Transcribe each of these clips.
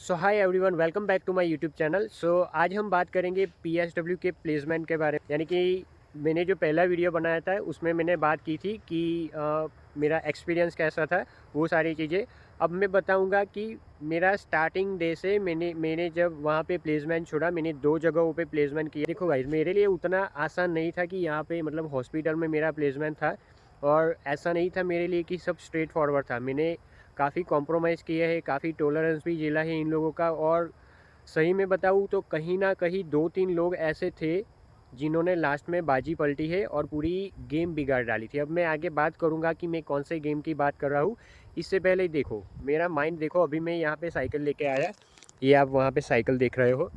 So hi everyone, welcome back to my YouTube channel. So आज हम बात करेंगे पीएसडब्ल्यू के प्लेसमेंट के बारे में। यानी कि मैंने जो पहला वीडियो बनाया था उसमें मैंने बात की थी कि मेरा एक्सपीरियंस कैसा था, वो सारी चीज़ें। अब मैं बताऊंगा कि मेरा स्टार्टिंग डे से मैंने जब वहाँ पे प्लेसमेंट छोड़ा, मैंने 2 जगहों पे प्लेसमेंट किया। देखो गाइस, मेरे लिए उतना आसान नहीं था कि यहाँ पे मतलब हॉस्पिटल में मेरा प्लेसमेंट था, और ऐसा नहीं था मेरे लिए कि सब स्ट्रेट फॉरवर्ड था। मैंने काफ़ी कॉम्प्रोमाइज़ किया है, काफ़ी टॉलरेंस भी झेला है इन लोगों का। और सही में बताऊँ तो कहीं ना कहीं 2-3 लोग ऐसे थे जिन्होंने लास्ट में बाजी पलटी है और पूरी गेम बिगाड़ डाली थी। अब मैं आगे बात करूँगा कि मैं कौन से गेम की बात कर रहा हूँ। इससे पहले देखो मेरा माइंड, देखो अभी मैं यहाँ पे साइकिल लेके आया, ये आप वहाँ पे साइकिल देख रहे हो,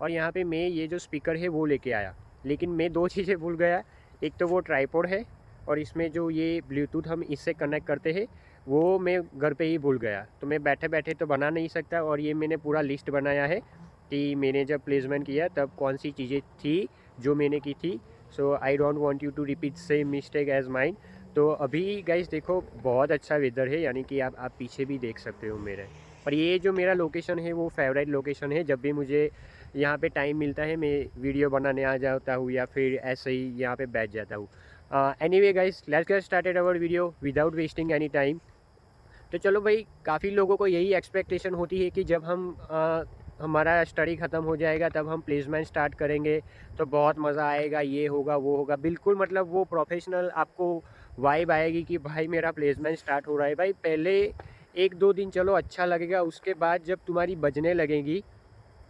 और यहाँ पे मैं ये जो स्पीकर है वो लेके आया। लेकिन मैं 2 चीज़ें भूल गया। एक तो वो ट्राइपॉड है, और इसमें जो ये ब्लूटूथ हम इससे कनेक्ट करते हैं वो मैं घर पे ही भूल गया। तो मैं बैठे बैठे तो बना नहीं सकता, और ये मैंने पूरा लिस्ट बनाया है कि मैंने जब प्लेसमेंट किया तब कौन सी चीज़ें थी जो मैंने की थी। So I don't want you to repeat same mistake as mine. तो अभी गाइस देखो बहुत अच्छा वेदर है, यानी कि आप पीछे भी देख सकते हो मेरे। और ये जो मेरा लोकेशन है वो फेवरेट लोकेशन है। जब भी मुझे यहाँ पे टाइम मिलता है मैं वीडियो बनाने आ जाता हूँ, या फिर ऐसे ही यहाँ पे बैठ जाता हूँ। Anyway guys, let's get started our video without wasting any time. तो चलो भाई, काफ़ी लोगों को यही एक्सपेक्टेशन होती है कि जब हमारा स्टडी ख़त्म हो जाएगा तब हम प्लेसमेंट स्टार्ट करेंगे तो बहुत मज़ा आएगा, ये होगा वो होगा। बिल्कुल मतलब वो प्रोफेशनल आपको वाइब आएगी कि भाई मेरा प्लेसमेंट स्टार्ट हो रहा है। भाई पहले 1-2 दिन चलो अच्छा लगेगा, उसके बाद जब तुम्हारी बजने लगेगी,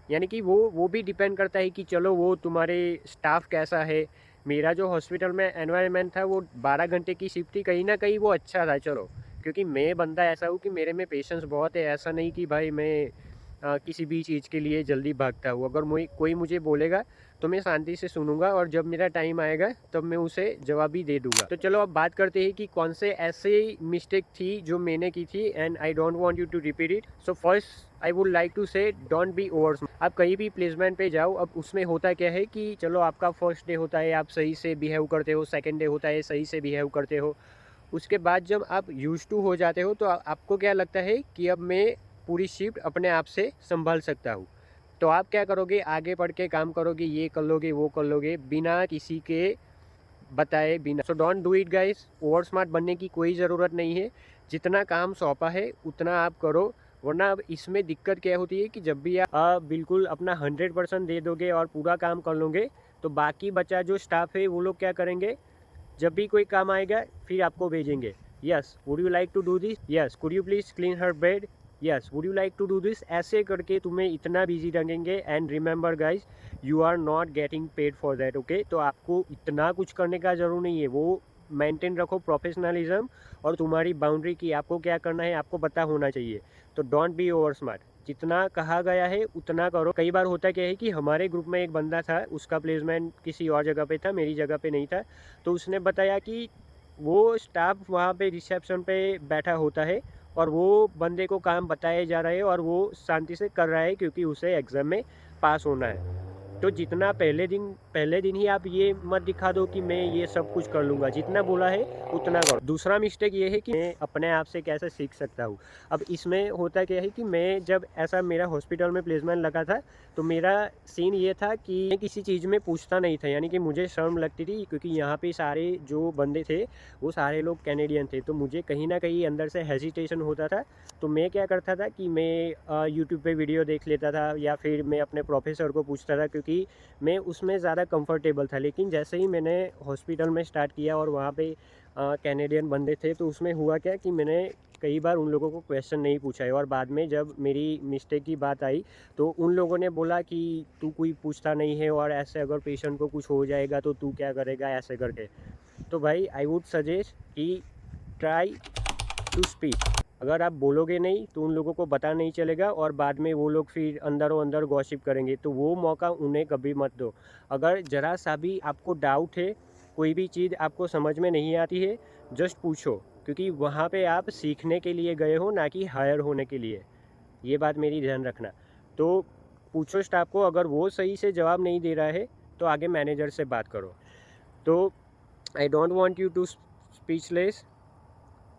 यानी कि वो भी डिपेंड करता है कि चलो वो तुम्हारे स्टाफ कैसा है। मेरा जो हॉस्पिटल में एनवायरनमेंट था वो 12 घंटे की शिफ्ट थी, कहीं ना कहीं वो अच्छा था। चलो, क्योंकि मैं बंदा ऐसा हूँ कि मेरे में पेशेंस बहुत है। ऐसा नहीं कि भाई मैं किसी भी चीज़ के लिए जल्दी भागता हूँ। अगर कोई मुझे बोलेगा तो मैं शांति से सुनूंगा, और जब मेरा टाइम आएगा तब मैं उसे जवाब भी दे दूंगा। तो चलो अब बात करते हैं कि कौन से ऐसे मिस्टेक थी जो मैंने की थी, and I don't want you to repeat it. So first I would like to say don't be over. आप कहीं भी प्लेसमेंट पे जाओ, अब उसमें होता क्या है कि चलो आपका फर्स्ट डे होता है, आप सही से बिहेव करते हो, सेकेंड डे होता है सही से बिहेव करते हो। उसके बाद जब आप यूज टू हो जाते हो तो आपको क्या लगता है कि अब मैं पूरी शिफ्ट अपने आप से संभाल सकता हूँ। तो आप क्या करोगे, आगे बढ़ के काम करोगे, ये कर लोगे वो कर लोगे, बिना किसी के बताए बिना। So don't do it guys. Over smart बनने की कोई ज़रूरत नहीं है। जितना काम सौंपा है उतना आप करो, वरना अब इसमें दिक्कत क्या होती है कि जब भी आप बिल्कुल अपना 100% दे दोगे और पूरा काम कर लोगे, तो बाकी बचा जो स्टाफ है वो लोग क्या करेंगे, जब भी कोई काम आएगा फिर आपको भेजेंगे। Yes, would you like to do this, yes could you please clean her bed, yes would you like to do this. ऐसे करके तुम्हें इतना बिजी रखेंगे। And remember guys, you are not getting paid for that, okay. तो आपको इतना कुछ करने का ज़रूर नहीं है। वो मेंटेन रखो प्रोफेशनलिज्म और तुम्हारी बाउंड्री की आपको क्या करना है आपको पता होना चाहिए। तो डोंट बी ओवर स्मार्ट। जितना कहा गया है उतना करो। कई बार होता क्या है कि हमारे ग्रुप में एक बंदा था, उसका प्लेसमेंट किसी और जगह पे था, मेरी जगह पे नहीं था। तो उसने बताया कि वो स्टाफ वहाँ पे रिसेप्शन पे बैठा होता है, और वो बंदे को काम बताया जा रहा है और वो शांति से कर रहा है क्योंकि उसे एग्ज़ाम में पास होना है। तो जितना पहले दिन ही आप ये मत दिखा दो कि मैं ये सब कुछ कर लूँगा। जितना बोला है उतना करो। दूसरा मिस्टेक ये है कि मैं अपने आप से कैसे सीख सकता हूँ। अब इसमें होता क्या है कि मैं जब ऐसा मेरा हॉस्पिटल में प्लेसमेंट लगा था, तो मेरा सीन ये था कि मैं किसी चीज़ में पूछता नहीं था, यानी कि मुझे शर्म लगती थी क्योंकि यहाँ पे सारे जो बंदे थे वो सारे लोग कैनेडियन थे। तो मुझे कहीं ना कहीं अंदर से हेजिटेशन होता था। तो मैं क्या करता था कि मैं यूट्यूब पे वीडियो देख लेता था, या फिर मैं अपने प्रोफेसर को पूछता था, क्योंकि मैं उसमें ज़्यादा कंफर्टेबल था। लेकिन जैसे ही मैंने हॉस्पिटल में स्टार्ट किया और वहाँ पे कैनेडियन बंदे थे, तो उसमें हुआ क्या कि मैंने कई बार उन लोगों को क्वेश्चन नहीं पूछा है, और बाद में जब मेरी मिस्टेक की बात आई तो उन लोगों ने बोला कि तू कोई पूछता नहीं है, और ऐसे अगर पेशेंट को कुछ हो जाएगा तो तू क्या करेगा, ऐसे करके। तो भाई आई वुड सजेस्ट कि ट्राई टू स्पीक। अगर आप बोलोगे नहीं तो उन लोगों को पता नहीं चलेगा, और बाद में वो लोग फिर अंदरों अंदर गॉसिप करेंगे। तो वो मौका उन्हें कभी मत दो। अगर ज़रा सा भी आपको डाउट है, कोई भी चीज़ आपको समझ में नहीं आती है, जस्ट पूछो, क्योंकि वहाँ पे आप सीखने के लिए गए हो, ना कि हायर होने के लिए। ये बात मेरी ध्यान रखना। तो पूछो स्टाफ को, अगर वो सही से जवाब नहीं दे रहा है तो आगे मैनेजर से बात करो। तो I don't want you to speechless,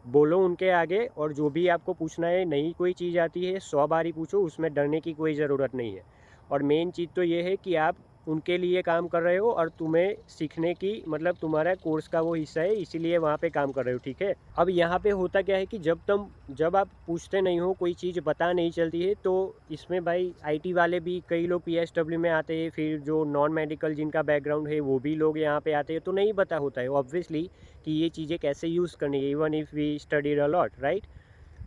बोलो उनके आगे, और जो भी आपको पूछना है, नई कोई चीज़ आती है 100 बार ही पूछो, उसमें डरने की कोई ज़रूरत नहीं है। और मेन चीज़ तो ये है कि आप उनके लिए काम कर रहे हो और तुम्हें सीखने की मतलब तुम्हारा कोर्स का वो हिस्सा है, इसीलिए वहाँ पे काम कर रहे हो, ठीक है। अब यहाँ पे होता क्या है कि जब आप पूछते नहीं हो, कोई चीज़ पता नहीं चलती है, तो इसमें भाई आईटी वाले भी कई लोग पीएसडब्ल्यू में आते हैं, फिर जो नॉन मेडिकल जिनका बैकग्राउंड है वो भी लोग यहाँ पे आते हैं, तो नहीं पता होता है ऑब्वियसली कि ये चीज़ें कैसे यूज़ करनी है, even if we studied a lot, right.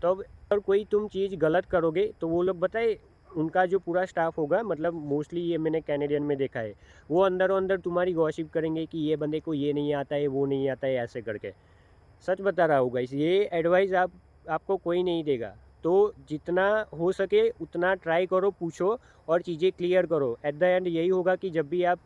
तो अब अगर कोई तुम चीज़ गलत करोगे तो वो लोग बताए, उनका जो पूरा स्टाफ होगा, मतलब मोस्टली ये मैंने कैनेडियन में देखा है, वो अंदर अंदर तुम्हारी गॉसिप करेंगे कि ये बंदे को ये नहीं आता है, वो नहीं आता है, ऐसे करके। सच बता रहा होगा इस, ये एडवाइस आपको कोई नहीं देगा। तो जितना हो सके उतना ट्राई करो, पूछो और चीज़ें क्लियर करो। एट द एंड यही होगा कि जब भी आप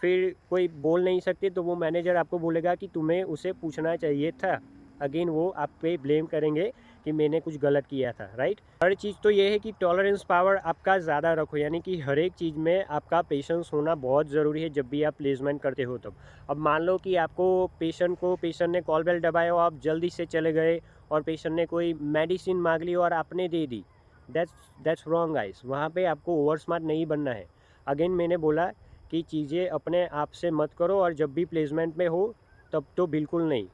फिर कोई बोल नहीं सकते तो वो मैनेजर आपको बोलेगा कि तुम्हें उसे पूछना चाहिए था। अगेन वो आप पे ब्लेम करेंगे कि मैंने कुछ गलत किया था, राइट। हर चीज़ तो ये है कि टॉलरेंस पावर आपका ज़्यादा रखो, यानी कि हर एक चीज़ में आपका पेशेंस होना बहुत ज़रूरी है जब भी आप प्लेसमेंट करते हो तब। अब मान लो कि आपको पेशेंट ने कॉल बेल दबाया और आप जल्दी से चले गए और पेशेंट ने कोई मेडिसिन मांग ली और आपने दे दी, दैट्स रॉन्ग गाइस। वहाँ पे आपको ओवर स्मार्ट नहीं बनना है। अगेन मैंने बोला कि चीज़ें अपने आप से मत करो, और जब भी प्लेसमेंट में हो तब तो बिल्कुल नहीं,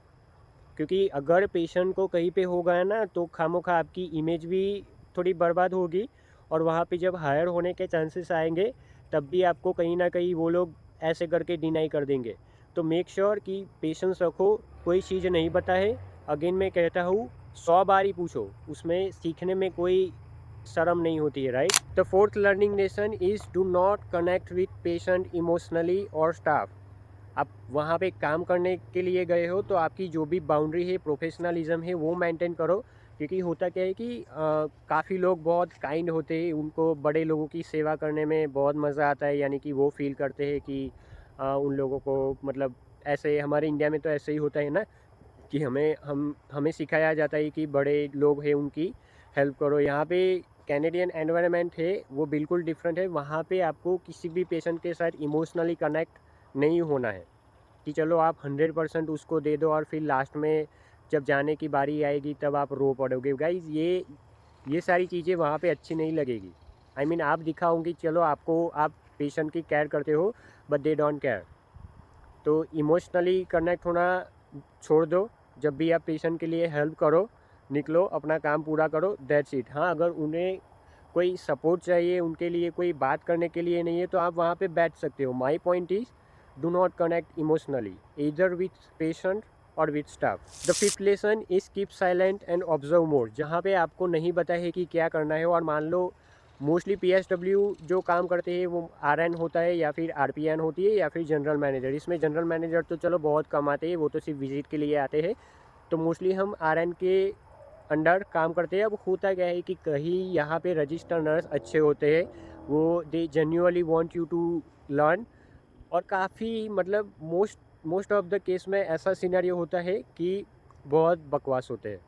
क्योंकि अगर पेशेंट को कहीं पे हो गया ना तो खामोखा आपकी इमेज भी थोड़ी बर्बाद होगी, और वहाँ पे जब हायर होने के चांसेस आएंगे तब भी आपको कहीं ना कहीं वो लोग ऐसे करके डिनाई कर देंगे। तो मेक श्योर कि पेशेंस रखो, कोई चीज़ नहीं पता है, अगेन मैं कहता हूँ 100 बार ही पूछो, उसमें सीखने में कोई शर्म नहीं होती है, right. The fourth learning lesson is do not connect with patient emotionally और स्टाफ। आप वहाँ पे काम करने के लिए गए हो तो आपकी जो भी बाउंड्री है, प्रोफेशनलिज्म है, वो मेंटेन करो। क्योंकि होता क्या है कि काफ़ी लोग बहुत काइंड होते हैं, उनको बड़े लोगों की सेवा करने में बहुत मज़ा आता है, यानी कि वो फील करते हैं कि उन लोगों को मतलब ऐसे हमारे इंडिया में तो ऐसे ही होता है ना कि हमें सिखाया जाता है कि बड़े लोग हैं उनकी हेल्प करो। यहाँ पे कैनेडियन एनवायरनमेंट है वो बिल्कुल डिफरेंट है। वहाँ पे आपको किसी भी पेशेंट के साथ इमोशनली कनेक्ट नहीं होना है कि चलो आप 100% उसको दे दो और फिर लास्ट में जब जाने की बारी आएगी तब आप रो पड़ोगे। गाइज ये सारी चीज़ें वहाँ पे अच्छी नहीं लगेगी। आई मीन आप दिखाओगे चलो आप पेशेंट की केयर करते हो, बट दे डोंट केयर। तो इमोशनली कनेक्ट होना छोड़ दो। जब भी आप पेशेंट के लिए हेल्प करो, निकलो अपना काम पूरा करो, दैट्स इट। हाँ, अगर उन्हें कोई सपोर्ट चाहिए, उनके लिए कोई बात करने के लिए नहीं है, तो आप वहाँ पे बैठ सकते हो। My point is do not connect emotionally either with patient और with staff. The fifth lesson is keep silent and observe more. जहाँ पे आपको नहीं पता है कि क्या करना है, और मान लो मोस्टली पीएसडब्ल्यू जो काम करते हैं वो आरएन होता है या फिर आरपीएन होती है या फिर जनरल मैनेजर। इसमें जनरल मैनेजर तो चलो बहुत कम आते हैं, वो तो सिर्फ विजिट के लिए आते हैं। तो मोस्टली हम आरएन के अंडर काम करते हैं। अब होता क्या है कि कहीं यहाँ पे रजिस्टर नर्स अच्छे होते हैं, वो they genuinely want you to learn, और काफ़ी मतलब मोस्ट ऑफ द केस में ऐसा सिनेरियो होता है कि बहुत बकवास होते हैं।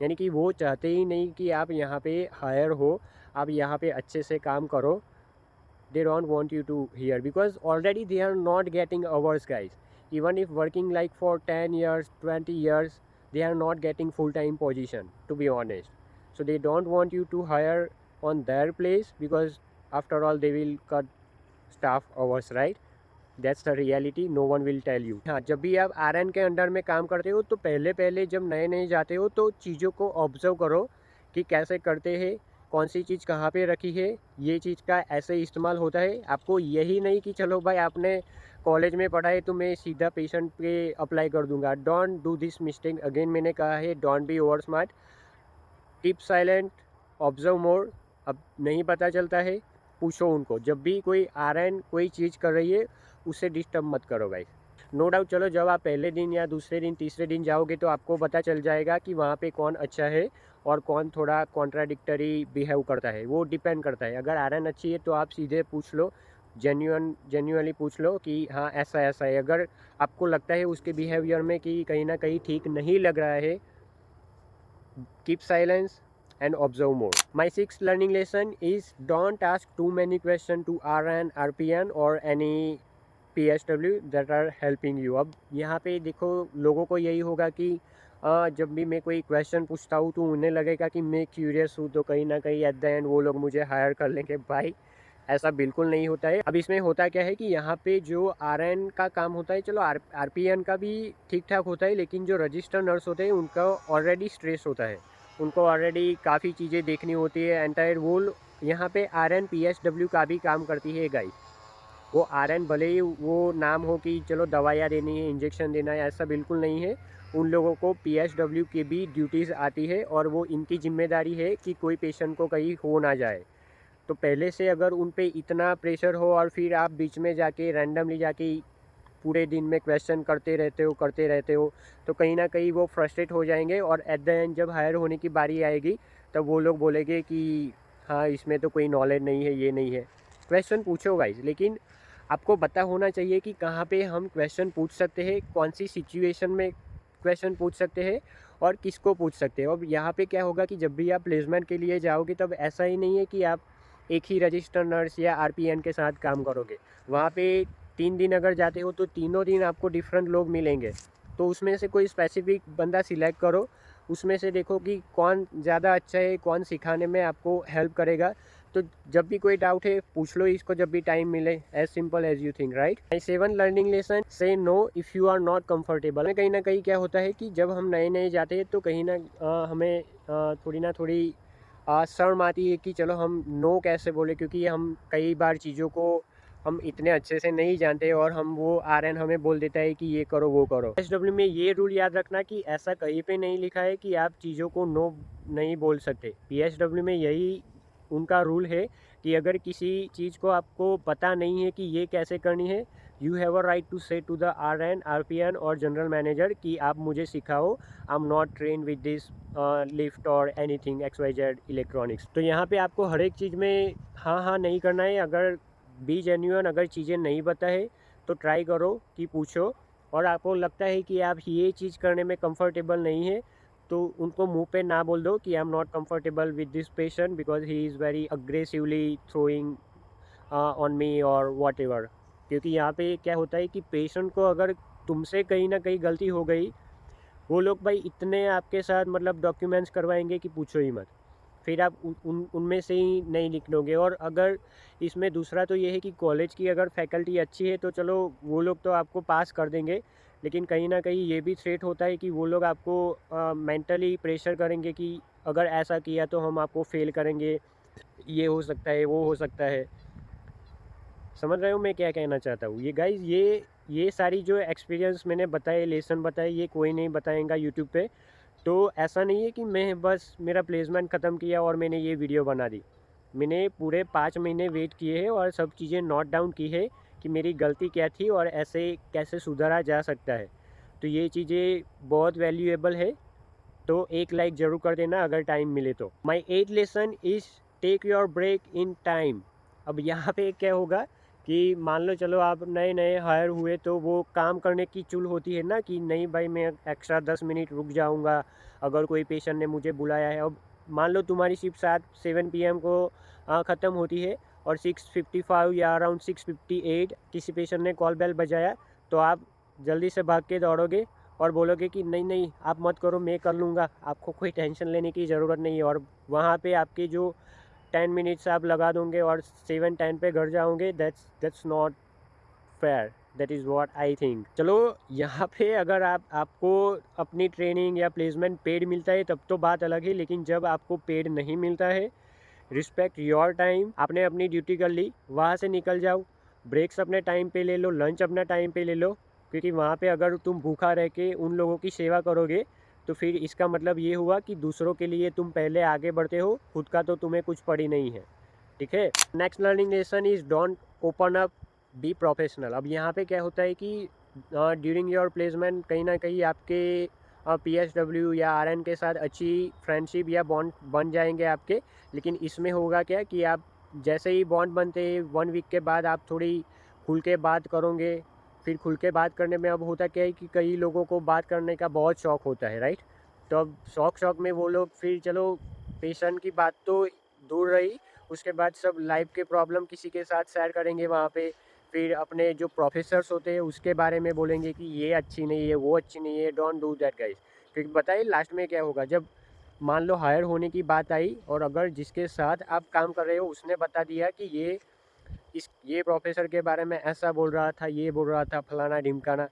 यानी कि वो चाहते ही नहीं कि आप यहाँ पे हायर हो, आप यहाँ पे अच्छे से काम करो। They don't want you to hear because already they are not getting hours guys. Even if working like for 10 years 20 years, they are not getting full-time position, to be honest. So they don't want you to hire on their place because after all they will cut staff hours, right? That's the reality, no one will tell you. हाँ, जब भी आप RN के under में काम करते हो तो पहले पहले जब नए नए जाते हो तो चीज़ों को ऑब्जर्व करो कि कैसे करते हैं, कौन सी चीज़ कहाँ पे रखी है, ये चीज़ का ऐसे इस्तेमाल होता है। आपको यही नहीं कि चलो भाई आपने कॉलेज में पढ़ा है तो मैं सीधा पेशेंट पे अप्लाई कर दूंगा। Don't do this mistake. Again मैंने कहा है, don't be over smart, keep silent, observe more. अब नहीं पता चलता है, पूछो उनको। जब भी कोई आरएन कोई चीज़ कर रही है उससे डिस्टर्ब मत करो गाइस। नो डाउट, चलो जब आप पहले दिन या दूसरे दिन तीसरे दिन जाओगे तो आपको पता चल जाएगा कि वहाँ पे कौन अच्छा है और कौन थोड़ा कॉन्ट्राडिक्टरी बिहेव करता है। वो डिपेंड करता है। अगर आरएन अच्छी है तो आप सीधे पूछ लो, जेन्युइनली पूछ लो कि हाँ ऐसा ऐसा है। अगर आपको लगता है उसके बिहेवियर में कि कहीं ना कहीं ठीक नहीं लग रहा है, keep silence and observe more. My sixth learning lesson is don't ask too many questions to RN, RPN or any PSW that are helping you. अब यहाँ पे देखो लोगों को यही होगा कि जब भी मैं कोई क्वेश्चन पूछता हूँ तो उन्हें लगेगा कि मैं क्यूरियस हूँ, तो कहीं ना कहीं एट द एंड वो लोग मुझे हायर कर लेंगे। भाई ऐसा बिल्कुल नहीं होता है। अब इसमें होता क्या है कि यहाँ पे जो आरएन का काम होता है, चलो आरपीएन का भी ठीक ठाक होता है, लेकिन जो रजिस्टर नर्स होते हैं उनका ऑलरेडी स्ट्रेस होता है, उनको ऑलरेडी काफ़ी चीज़ें देखनी होती है एंटायर वो। यहाँ पे आरएन पीएसडब्ल्यू का भी काम करती है गाइस। वो आरएन भले ही वो नाम हो कि चलो दवाइयाँ देनी है, इंजेक्शन देना है, ऐसा बिल्कुल नहीं है। उन लोगों को पीएसडब्ल्यू की भी ड्यूटीज़ आती है और वो इनकी जिम्मेदारी है कि कोई पेशेंट को कहीं हो ना जाए। तो पहले से अगर उन पे इतना प्रेशर हो और फिर आप बीच में जाके रैंडमली जाके पूरे दिन में क्वेश्चन करते रहते हो, तो कहीं ना कहीं वो फ्रस्ट्रेट हो जाएंगे और एट द एंड जब हायर होने की बारी आएगी तब वो लोग बोलेंगे कि हाँ इसमें तो कोई नॉलेज नहीं है, ये नहीं है। क्वेश्चन पूछो गाइज, लेकिन आपको पता होना चाहिए कि कहाँ पे हम क्वेश्चन पूछ सकते हैं, कौन सी सिचुएशन में क्वेश्चन पूछ सकते हैं और किसको पूछ सकते हैं। अब यहाँ पे क्या होगा कि जब भी आप प्लेसमेंट के लिए जाओगे तब ऐसा ही नहीं है कि आप एक ही रजिस्टर नर्स या आरपीएन के साथ काम करोगे। वहाँ पे 3 दिन अगर जाते हो तो तीनों दिन आपको डिफरेंट लोग मिलेंगे। तो उसमें से कोई स्पेसिफिक बंदा सिलेक्ट करो, उसमें से देखो कि कौन ज़्यादा अच्छा है, कौन सिखाने में आपको हेल्प करेगा। तो जब भी कोई डाउट है पूछ लो इसको जब भी टाइम मिले, as simple as you think, right. 7 learning lesson, say no if you are not comfortable. कहीं ना कहीं क्या होता है कि जब हम नए नए जाते हैं तो कहीं ना हमें थोड़ी शर्म आती है कि चलो हम नो कैसे बोले, क्योंकि हम कई बार चीज़ों को हम इतने अच्छे से नहीं जानते और हम वो आरएन हमें बोल देता है कि ये करो वो करो। एसडब्ल्यू में ये रूल याद रखना कि ऐसा कहीं पे नहीं लिखा है कि आप चीज़ों को नो नहीं बोल सकते। पीएसडब्ल्यू में यही उनका रूल है कि अगर किसी चीज़ को आपको पता नहीं है कि ये कैसे करनी है, you have a right to say to the RN, RPN और जनरल मैनेजर कि आप मुझे सिखाओ, I am not train with this lift और एनीथिंग XYZ इलेक्ट्रॉनिक्स। तो यहाँ पे आपको हर एक चीज़ में हाँ हाँ नहीं करना है। अगर बी जेन्युइन, अगर चीज़ें नहीं पता है तो ट्राई करो कि पूछो, और आपको लगता है कि आप ये चीज़ करने में कंफर्टेबल नहीं है तो उनको मुंह पे ना बोल दो कि आई am not comfortable with this patient because he is very aggressively throwing on me और वॉट एवर। क्योंकि यहाँ पे क्या होता है कि पेशेंट को अगर तुमसे कहीं ना कहीं गलती हो गई, वो लोग भाई इतने आपके साथ मतलब डॉक्यूमेंट्स करवाएंगे कि पूछो ही मत। फिर आप उनमें से ही नहीं निकलोगे। और अगर इसमें दूसरा तो ये है कि कॉलेज की अगर फैकल्टी अच्छी है तो चलो वो लोग तो आपको पास कर देंगे, लेकिन कहीं ना कहीं ये भी थ्रेट होता है कि वो लोग आपको मेंटली प्रेशर करेंगे कि अगर ऐसा किया तो हम आपको फेल करेंगे, ये हो सकता है, वो हो सकता है। समझ रहे हो मैं क्या कहना चाहता हूँ। ये गाइज ये सारी जो एक्सपीरियंस मैंने बताए, लेसन बताए, ये कोई नहीं बताएगा यूट्यूब पे। तो ऐसा नहीं है कि मैं बस मेरा प्लेसमेंट ख़त्म किया और मैंने ये वीडियो बना दी। मैंने पूरे 5 महीने वेट किए हैं और सब चीज़ें नोट डाउन की है कि मेरी गलती क्या थी और ऐसे कैसे सुधारा जा सकता है। तो ये चीज़ें बहुत वैल्यूएबल है। तो एक लाइक ज़रूर कर देना अगर टाइम मिले तो। My 8th lesson is take your break in time. अब यहाँ पे क्या होगा कि मान लो चलो आप नए नए हायर हुए तो वो काम करने की चुल होती है ना कि नहीं भाई मैं एक्स्ट्रा 10 मिनट रुक जाऊँगा अगर कोई पेशेंट ने मुझे बुलाया है। अब मान लो तुम्हारी शिफ्ट 7 PM को ख़त्म होती है और 6:55 या अराउंड 6:58 किसी पेशेंट ने कॉल बेल बजाया, तो आप जल्दी से भाग के दौड़ोगे और बोलोगे कि नहीं नहीं आप मत करो, मैं कर लूँगा, आपको कोई टेंशन लेने की ज़रूरत नहीं है। और वहाँ पे आपके जो 10 मिनट्स आप लगा दोगे और 7:10 पे घर जाओगे, that's not fair. That is what I think. चलो यहाँ पे अगर आपको अपनी ट्रेनिंग या प्लेसमेंट पेड मिलता है तब तो बात अलग है, लेकिन जब आपको पेड नहीं मिलता है, रिस्पेक्ट योर टाइम। आपने अपनी ड्यूटी कर ली, वहाँ से निकल जाओ, ब्रेक्स अपने टाइम पे ले लो, लंच अपना टाइम पे ले लो। क्योंकि वहाँ पे अगर तुम भूखा रह के उन लोगों की सेवा करोगे तो फिर इसका मतलब ये हुआ कि दूसरों के लिए तुम पहले आगे बढ़ते हो, खुद का तो तुम्हें कुछ पड़ी नहीं है। ठीक है। Next learning lesson is don't open up, be professional. अब यहाँ पे क्या होता है कि ड्यूरिंग योर प्लेसमेंट कहीं ना कहीं आपके पीएसडब्ल्यू या आरएन के साथ अच्छी फ्रेंडशिप या बॉन्ड बन जाएंगे आपके। लेकिन इसमें होगा क्या कि आप जैसे ही बॉन्ड बनते हैं 1 वीक के बाद आप थोड़ी खुल के बात करोगे। फिर खुल के बात करने में अब होता क्या है कि कई लोगों को बात करने का बहुत शौक होता है, राइट। तो अब शौक में वो लोग फिर चलो पेशेंट की बात तो दूर रही, उसके बाद सब लाइफ के प्रॉब्लम किसी के साथ शेयर करेंगे वहाँ पे। फिर अपने जो प्रोफेसर्स होते हैं उसके बारे में बोलेंगे कि ये अच्छी नहीं है, वो अच्छी नहीं है। Don't do that guys. क्योंकि बताइए लास्ट में क्या होगा, जब मान लो हायर होने की बात आई और अगर जिसके साथ आप काम कर रहे हो उसने बता दिया कि ये प्रोफेसर के बारे में ऐसा बोल रहा था, ये बोल रहा था, फलाना ढिमकाना,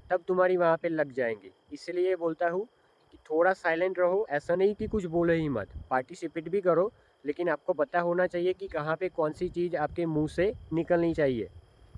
तब तुम्हारी वहाँ पे लग जाएंगी। इसलिए बोलता हूँ कि थोड़ा साइलेंट रहो। ऐसा नहीं कि कुछ बोलो ही मत, पार्टिसिपेट भी करो, लेकिन आपको पता होना चाहिए कि कहाँ पे कौन सी चीज़ आपके मुंह से निकलनी चाहिए।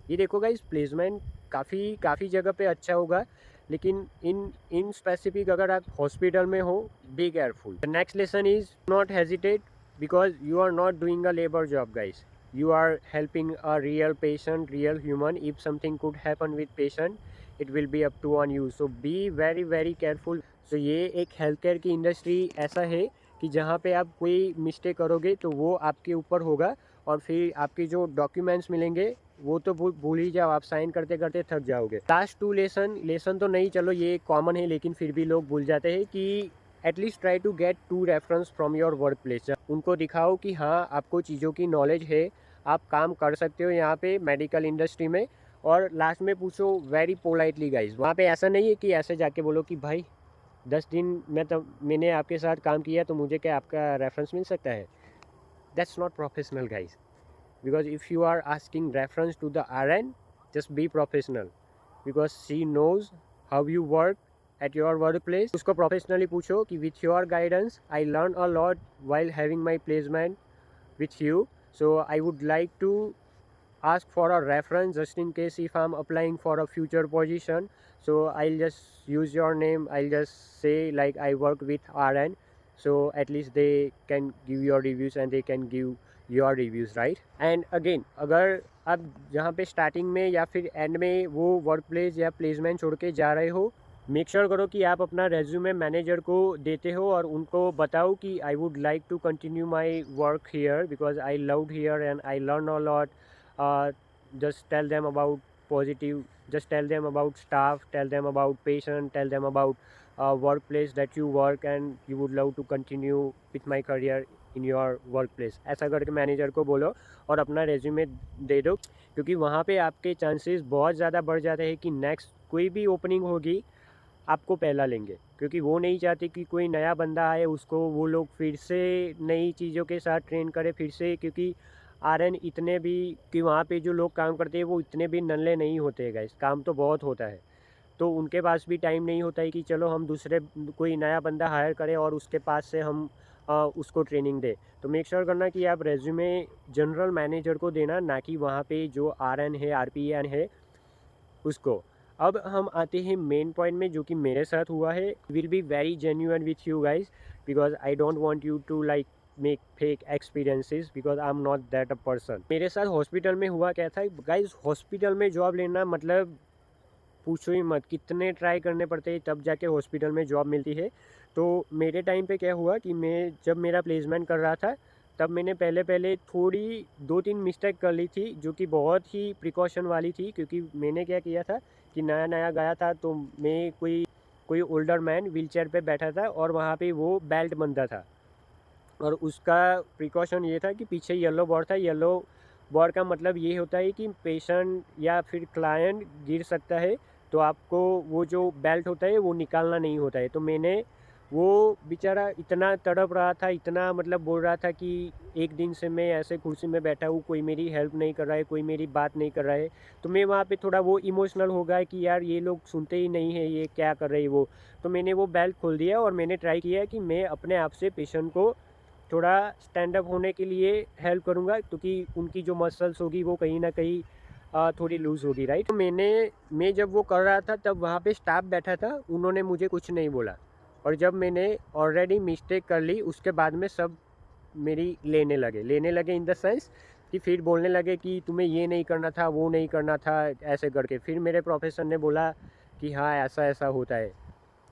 ये देखो गाइस, प्लेसमेंट काफ़ी जगह पे अच्छा होगा, लेकिन इन स्पेसिफिक अगर आप हॉस्पिटल में हो, be careful. The next lesson is not hesitate, because you are not doing a labour job guys, you are helping a real patient, real human. If something could happen with patient, it will be up to on you, so be very very careful. so ये एक health care की industry ऐसा है कि जहाँ पे आप कोई मिस्टेक करोगे तो वो आपके ऊपर होगा, और फिर आपके जो डॉक्यूमेंट्स मिलेंगे वो तो भूल ही जाओ, आप साइन करते करते थक जाओगे। लास्ट 2 लेसन तो नहीं, चलो ये कॉमन है, लेकिन फिर भी लोग भूल जाते हैं कि at least try to get 2 reference from your work place. उनको दिखाओ कि हाँ आपको चीज़ों की नॉलेज है, आप काम कर सकते हो यहाँ पे मेडिकल इंडस्ट्री में। और लास्ट में पूछो वेरी पोलाइटली गाइज, वहाँ पे ऐसा नहीं है कि ऐसे जाके बोलो कि भाई 10 दिन मैंने आपके साथ काम किया तो मुझे क्या आपका रेफरेंस मिल सकता है। That's not professional guys, because if you are asking reference to the RN, just be professional, because she knows how you work at your workplace. उसको professionally पूछो कि with your guidance I learned a lot while having my placement with you, so I would like to ask for a reference just in case if I'm applying for a future position. So I'll just use your name, I'll just say like I work with RN, so at least they can give your reviews and they can give your reviews, right? And again, अगर आप जहाँ पे starting में या फिर and में वो work place या प्लेसमेंट छोड़ के जा रहे हो, मेक श्योर करो कि आप अपना रेज्यूमे मैनेजर को देते हो और उनको बताओ कि I would like to continue my work here because I loved here and I learn a lot. Just tell them about positive, just tell them about staff, tell them about patient, tell them about workplace that you work and you would love to continue with my career in your work place. ऐसा करके manager को बोलो और अपना resume दे दो, क्योंकि वहाँ पे आपके चांसेस बहुत ज़्यादा बढ़ जाते हैं कि नेक्स्ट कोई भी ओपनिंग होगी आपको पहला लेंगे, क्योंकि वो नहीं चाहते कि कोई नया बंदा आए उसको वो लोग फिर से नई चीज़ों के साथ ट्रेन करें फिर से, क्योंकि RN इतने भी कि वहाँ पे जो लोग काम करते हैं वो इतने भी नल्ले नहीं होते हैं गाइस, काम तो बहुत होता है, तो उनके पास भी टाइम नहीं होता है कि चलो हम दूसरे कोई नया बंदा हायर करें और उसके पास से हम उसको ट्रेनिंग दें. तो मेक श्योर करना कि आप रेज्यूमे जनरल मैनेजर को देना, ना कि वहाँ पे जो RN है RPN है उसको. अब हम आते हैं मेन पॉइंट में जो कि मेरे साथ हुआ है. Will be very genuine with you guys because I don't want you to like make fake experiences because I am not that a person. मेरे साथ हॉस्पिटल में हुआ क्या था गाइज, हॉस्पिटल में जॉब लेना मतलब पूछो ही मत, कितने ट्राई करने पड़ते हैं तब जाके हॉस्पिटल में जॉब मिलती है. तो मेरे टाइम पे क्या हुआ कि मैं जब मेरा प्लेसमेंट कर रहा था तब मैंने पहले थोड़ी 2-3 मिस्टेक कर ली थी जो कि बहुत ही प्रिकॉशन वाली थी, क्योंकि मैंने क्या किया था कि नया नया गया था तो मैं कोई ओल्डर मैन व्हीलचेयर पे बैठा था और वहाँ पे वो बेल्ट बंधा था, और उसका प्रिकॉशन ये था कि पीछे येलो बोर्ड था. येलो बोर्ड का मतलब ये होता है कि पेशेंट या फिर क्लाइंट गिर सकता है तो आपको वो जो बेल्ट होता है वो निकालना नहीं होता है. तो मैंने वो बेचारा इतना तड़प रहा था, इतना मतलब बोल रहा था कि एक दिन से मैं ऐसे कुर्सी में बैठा हूँ, कोई मेरी हेल्प नहीं कर रहा है, कोई मेरी बात नहीं कर रहा है. तो मैं वहाँ पे थोड़ा वो इमोशनल हो गया कि यार ये लोग सुनते ही नहीं है, ये क्या कर रहे हैं वो. तो मैंने वो बेल्ट खोल दिया और मैंने ट्राई किया कि मैं अपने आप से पेशेंट को थोड़ा स्टैंड अप होने के लिए हेल्प करूँगा, क्योंकि उनकी जो मसल्स होगी वो कहीं ना कहीं थोड़ी लूज़ होगी, राइट. तो मैं जब वो कर रहा था तब वहाँ पे स्टाफ बैठा था, उन्होंने मुझे कुछ नहीं बोला, और जब मैंने ऑलरेडी मिस्टेक कर ली उसके बाद में सब मेरी लेने लगे इन द सेंस कि फिर बोलने लगे कि तुम्हें ये नहीं करना था, वो नहीं करना था, ऐसे करके. फिर मेरे प्रोफेसर ने बोला कि हाँ ऐसा ऐसा होता है.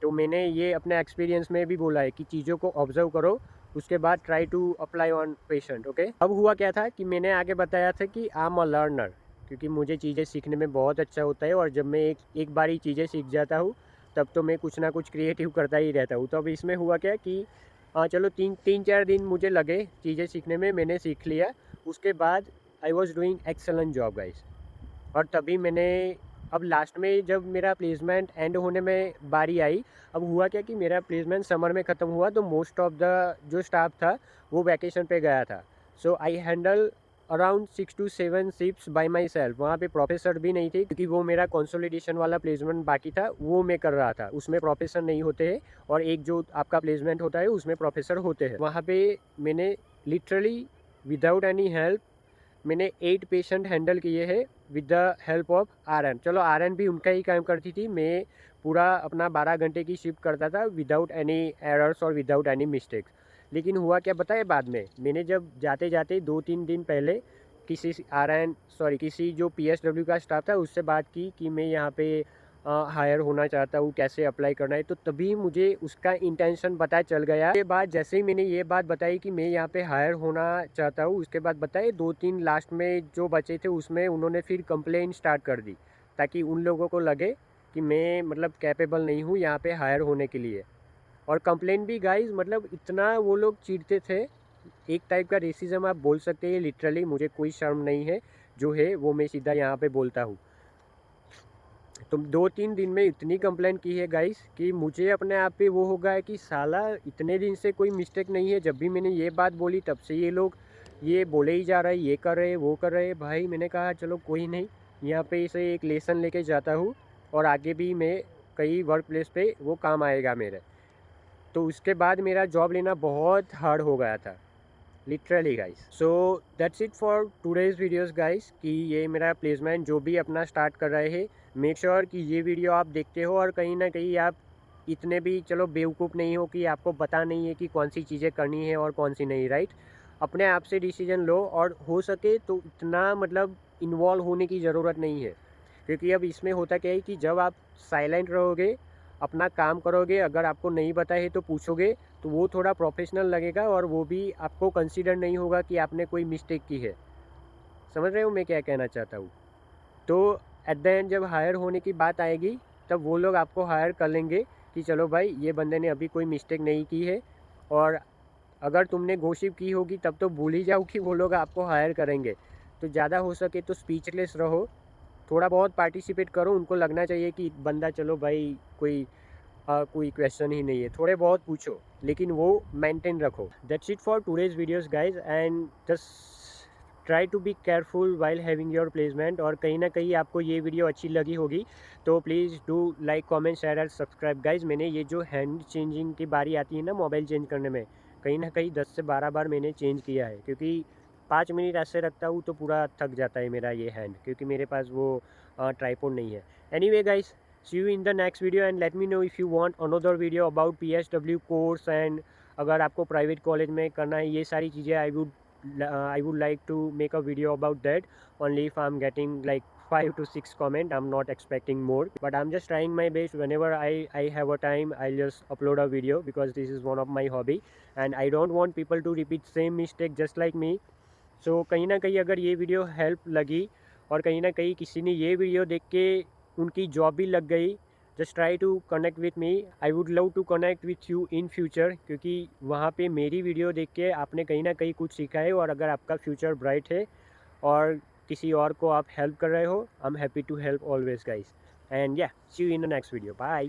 तो मैंने ये अपने एक्सपीरियंस में भी बोला है कि चीज़ों को ऑब्जर्व करो, उसके बाद try to apply on patient. Okay, अब हुआ क्या था कि मैंने आगे बताया था कि आई एम अ लर्नर, क्योंकि मुझे चीज़ें सीखने में बहुत अच्छा होता है, और जब मैं एक बार ही चीज़ें सीख जाता हूँ तब तो मैं कुछ ना कुछ क्रिएटिव करता ही रहता हूँ. तो अब इसमें हुआ क्या कि चलो 3-4 दिन मुझे लगे चीज़ें सीखने में, मैंने सीख लिया. उसके बाद I was doing excellent job guys, और तभी मैंने अब लास्ट में जब मेरा प्लेसमेंट एंड होने में बारी आई, अब हुआ क्या कि मेरा प्लेसमेंट समर में ख़त्म हुआ, तो मोस्ट ऑफ द जो स्टाफ था वो वैकेशन पे गया था। So I handle around 6 to 7 shifts by myself. वहाँ पे प्रोफेसर भी नहीं थे, क्योंकि वो मेरा कंसोलिडेशन वाला प्लेसमेंट बाकी था, वो मैं कर रहा था। उसमें प्रोफेसर नहीं होते हैं, और एक जो आपका प्लेसमेंट होता है उसमें प्रोफेसर होते हैं। वहाँ पे मैंने लिटरली विदाउट एनी हेल्प मैंने 8 पेशेंट हैंडल किए हैं with the help of RN. चलो आरएन भी उनका ही काम करती थी, मैं पूरा अपना 12 घंटे की शिफ्ट करता था विदाउट एनी एरर्स और विदाउट एनी मिस्टेक्स। लेकिन हुआ क्या बताए, बाद में मैंने जब जाते जाते 2-3 दिन पहले किसी जो पीएसडब्ल्यू का स्टाफ था उससे बात की कि मैं यहाँ पे हायर होना चाहता हूँ, कैसे अप्लाई करना है, तो तभी मुझे उसका इंटेंशन पता चल गया। उसके बाद जैसे ही मैंने ये बात बताई कि मैं यहाँ पे हायर होना चाहता हूँ, उसके बाद बताए 2-3 लास्ट में जो बचे थे उसमें उन्होंने फिर कंप्लेंट स्टार्ट कर दी, ताकि उन लोगों को लगे कि मैं मतलब कैपेबल नहीं हूँ यहाँ पे हायर होने के लिए। और कंप्लेंट भी गाइज मतलब इतना वो लोग चिढ़ते थे, एक टाइप का रेसिज्म आप बोल सकते हैं लिटरली। मुझे कोई शर्म नहीं है, जो है वो मैं सीधा यहाँ पे बोलता हूँ। तो 2-3 दिन में इतनी कंप्लेन की है गाइस कि मुझे अपने आप पे वो हो गया है कि साला इतने दिन से कोई मिस्टेक नहीं है। जब भी मैंने ये बात बोली तब से ये लोग ये बोले ही जा रहे हैं, ये कर रहे हैं, वो कर रहे हैं। भाई मैंने कहा चलो कोई नहीं, यहाँ पे इसे एक लेसन लेके जाता हूँ, और आगे भी मैं कई वर्क प्लेस पे वो काम आएगा मेरे। तो उसके बाद मेरा जॉब लेना बहुत हार्ड हो गया था literally guys. So that's it for today's videos guys, कि ये मेरा प्लेसमेंट जो भी अपना स्टार्ट कर रहे हैं, मेक श्योर कि ये वीडियो आप देखते हो, और कहीं ना कहीं आप इतने भी चलो बेवकूफ़ नहीं हो कि आपको पता नहीं है कि कौन सी चीज़ें करनी है और कौन सी नहीं, राइट। अपने आप से डिसीजन लो, और हो सके तो इतना मतलब इन्वॉल्व होने की ज़रूरत नहीं है, क्योंकि अब इसमें होता क्या है कि जब आप साइलेंट रहोगे, अपना काम करोगे, अगर आपको नहीं पता है तो पूछोगे, तो वो थोड़ा प्रोफेशनल लगेगा, और वो भी आपको कंसीडर नहीं होगा कि आपने कोई मिस्टेक की है। समझ रहे हो मैं क्या कहना चाहता हूँ। तो एट द एंड जब हायर होने की बात आएगी, तब वो लोग आपको हायर कर लेंगे कि चलो भाई ये बंदे ने अभी कोई मिस्टेक नहीं की है। और अगर तुमने गोशिप की होगी तब तो भूल ही जाओ कि वो लोग आपको हायर करेंगे। तो ज़्यादा हो सके तो स्पीचलेस रहो, थोड़ा बहुत पार्टिसिपेट करो, उनको लगना चाहिए कि बंदा चलो भाई कोई क्वेश्चन ही नहीं है, थोड़े बहुत पूछो, लेकिन वो मेंटेन रखो। That's it for today's videos guys, and just try to be careful while having your placement. और कहीं ना कहीं आपको ये वीडियो अच्छी लगी होगी तो please do like, comment, share and subscribe guys. मैंने ये जो हैंड चेंजिंग की बारी आती है ना मोबाइल चेंज करने में, कहीं ना कहीं 10 से 12 बार मैंने चेंज किया है, क्योंकि 5 मिनट ऐसे रखता हूँ तो पूरा थक जाता है मेरा ये हैंड, क्योंकि मेरे पास वो ट्राइपॉड नहीं है। Anyway guys, see you in the next video, and let me know if you want another video about PSW course, and अगर आपको प्राइवेट कॉलेज में करना है ये सारी चीज़ें, I would like to make a video about that, only if I'm getting like 5 to 6 comment. I'm not expecting more, but I'm just trying my best. Whenever I have a time, I'll just upload a video, because this is one of my hobby, and I don't want people to repeat same mistake just like me. So कहीं ना कहीं अगर ये video help लगी, और कहीं ना कहीं किसी ने ये वीडियो देख के उनकी जॉब भी लग गई, just try to connect with me. I would love to connect with you in future, क्योंकि वहाँ पे मेरी वीडियो देख के आपने कहीं ना कहीं कुछ सीखा है, और अगर आपका फ्यूचर ब्राइट है और किसी और को आप हेल्प कर रहे हो, I am happy to help always guys. And yeah see you in the next video, bye.